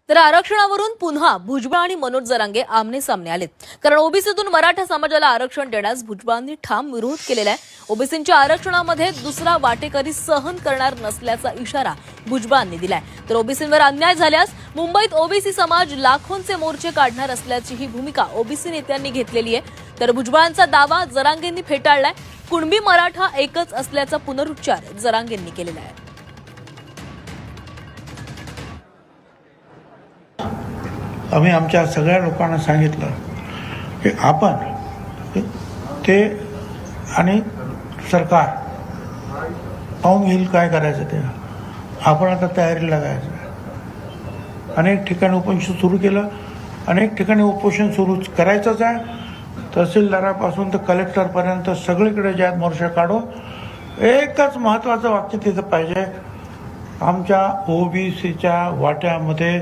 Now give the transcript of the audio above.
तर आरक्षणावरून पुन्हा भुजबळ आणि मनोज जरांगे आमने सामने आलेत. कारण ओबीसीतून मराठा समाजाला आरक्षण देण्यास भुजबळांनी ठाम विरोध केलेला आहे. ओबीसींच्या आरक्षणामध्ये दुसरा वाटेकरी सहन करणार नसल्याचा इशारा भुजबळांनी दिलाय. तर ओबीसींवर अन्याय झाल्यास मुंबईत ओबीसी समाज लाखोंचे मोर्चे काढणार असल्याची ही भूमिका ओबीसी नेत्यांनी घेतलेली आहे. तर भुजबळांचा दावा जरांगेंनी फेटाळलाय. कुणबी मराठा एकच असल्याचा पुनरुच्चार जरांगेंनी केलेला आहे. आम्ही आमच्या सगळ्या लोकांना सांगितलं की आपण ते आणि सरकार पाहून घेईल काय करायचं ते. आपण आता तयारीला लागायचं. अनेक ठिकाणी उपोषण सुरू केलं, अनेक ठिकाणी उपोषण सुरू करायचंच आहे. तहसीलदारापासून तर कलेक्टरपर्यंत सगळीकडे ज्यात मोर्चा काढू. एकच महत्त्वाचं वाक्य तिथं पाहिजे, आमच्या ओबीसीच्या वाट्यामध्ये